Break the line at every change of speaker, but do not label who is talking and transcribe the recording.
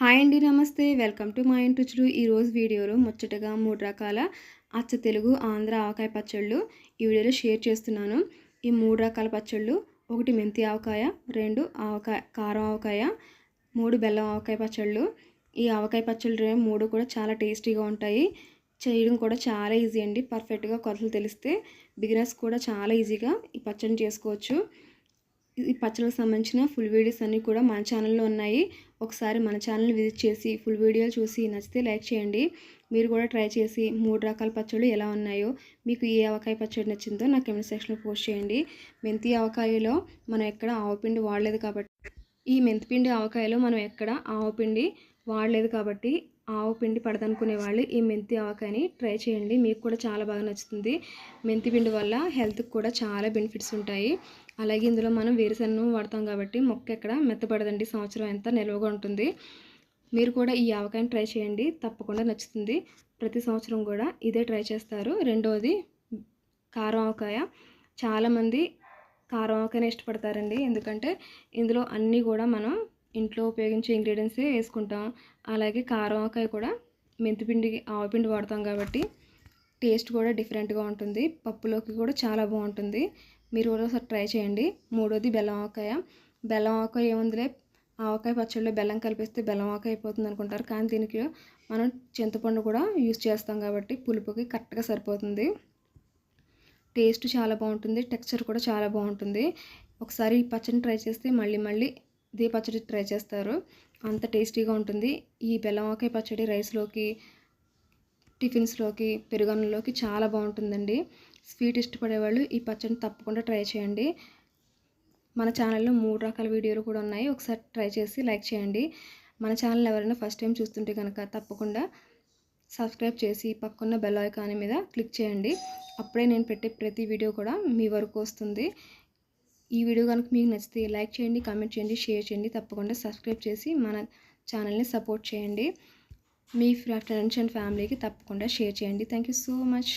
Hi అండి, నమస్తే. Welcome to మా ఇంటి రుచులు. ఈరోజు వీడియోలో ముచ్చటగా 3 రకాల అచ్చ తెలుగు ఆంధ్ర ఆవకాయ పచ్చళ్ళు ఈ వీడియోలో షేర్ చేస్తున్నాను. ఈ 3 రకాల పచ్చళ్ళు, 1 మెంతి ఆవకాయ, 2 కారం ఆవకాయ, 3 బెల్లం ఆవకాయ పచ్చళ్ళు. ఈ ఆవకాయ పచ్చళ్ళు 3 కూడా చాలా టేస్టీగా ఉంటాయి. చేయడం కూడా చాలా ఈజీ అండి. పర్ఫెక్ట్గా కొలతలు తెలిస్తే బిగినర్స్ కూడా చాలా ఈజీగా ఈ పచ్చడిని చేసుకోవచ్చు. ఈ పచ్చళ్ళకి సంబంధించిన ఫుల్ వీడియోస్ అన్నీ కూడా మన ఛానల్లో ఉన్నాయి. ఒకసారి మన ఛానల్ని విజిట్ చేసి ఫుల్ వీడియోలు చూసి నచ్చితే లైక్ చేయండి. మీరు కూడా ట్రై చేసి 3 రకాల పచ్చళ్ళు ఎలా ఉన్నాయో, మీకు ఏ ఆవకాయ పచ్చడి నచ్చిందో నాకు కామెంట్ సెక్షన్లో పోస్ట్ చేయండి. మెంతి ఆవకాయలో మనం ఎక్కడ ఆవపిండి వాడలేదు కాబట్టి, ఈ మెంతిపిండి ఆవకాయలో మనం ఎక్కడ ఆవపిండి వాడలేదు కాబట్టి ఆవు పిండి పడదనుకునే వాళ్ళు ఈ మెంతి ఆవకాయని ట్రై చేయండి. మీకు కూడా చాలా బాగా నచ్చుతుంది. మెంతి పిండి వల్ల హెల్త్కి కూడా చాలా బెనిఫిట్స్ ఉంటాయి. అలాగే ఇందులో మనం వేరుశనగ వాడతాం కాబట్టి మొక్క ఎక్కడ మెత్తపడదండి. సంవత్సరం ఎంత నిల్వగా ఉంటుంది. మీరు కూడా ఈ ఆవకాయని ట్రై చేయండి, తప్పకుండా నచ్చుతుంది. ప్రతి సంవత్సరం కూడా ఇదే ట్రై చేస్తారు. రెండవది కారం ఆవకాయ. చాలామంది కారం ఆవకాయని ఇష్టపడతారండి, ఎందుకంటే ఇందులో అన్నీ కూడా మనం ఇంట్లో ఉపయోగించే ఇంగ్రీడియంట్సే వేసుకుంటాం. అలాగే కారం ఆవకాయ కూడా మెంతిపిండి ఆవపిండి వాడతాం కాబట్టి టేస్ట్ కూడా డిఫరెంట్గా ఉంటుంది. పప్పులోకి కూడా చాలా బాగుంటుంది. మీరు కూడా ఒకసారి ట్రై చేయండి. మూడోది బెల్లం ఆవకాయ. బెల్లం ఆవకాయ ఏముందిలే, ఆవకాయ పచ్చడిలో బెల్లం కలిపిస్తే బెల్లం ఆవకాయ అయిపోతుంది అనుకుంటారు, కానీ దీనికి మనం చింతపండు కూడా యూజ్ చేస్తాం కాబట్టి పులుపుకి కరెక్ట్గా సరిపోతుంది. టేస్ట్ చాలా బాగుంటుంది, టెక్స్చర్ కూడా చాలా బాగుంటుంది. ఒకసారి ఈ పచ్చడిని ట్రై చేస్తే మళ్ళీ మళ్ళీ ఇదే పచ్చడి ట్రై చేస్తారు, అంత టేస్టీగా ఉంటుంది. ఈ బెల్లం ఆవకాయ పచ్చడి రైస్లోకి, టిఫిన్స్లోకి, పెరుగన్నంలోకి చాలా బాగుంటుందండి. స్వీట్ ఇష్టపడేవాళ్ళు ఈ పచ్చడిని తప్పకుండా ట్రై చేయండి. మన ఛానల్లో 3 రకాల వీడియోలు కూడా ఉన్నాయి. ఒకసారి ట్రై చేసి లైక్ చేయండి. మన ఛానల్ ఎవరైనా ఫస్ట్ టైం చూస్తుంటే కనుక తప్పకుండా సబ్స్క్రైబ్ చేసి పక్కన్న బెల్ ఐకాన్ మీద క్లిక్ చేయండి. అప్పుడే నేను పెట్టే ప్రతి వీడియో కూడా మీ వరకు వస్తుంది. ఈ వీడియో కనుక మీకు నచ్చితే లైక్ చేయండి, కామెంట్ చేయండి, షేర్ చేయండి. తప్పకుండా సబ్స్క్రైబ్ చేసి మన ఛానల్ని సపోర్ట్ చేయండి. మీ ఫ్రెండ్స్ అండ్ ఫ్యామిలీకి తప్పకుండా షేర్ చేయండి. Thank you so much.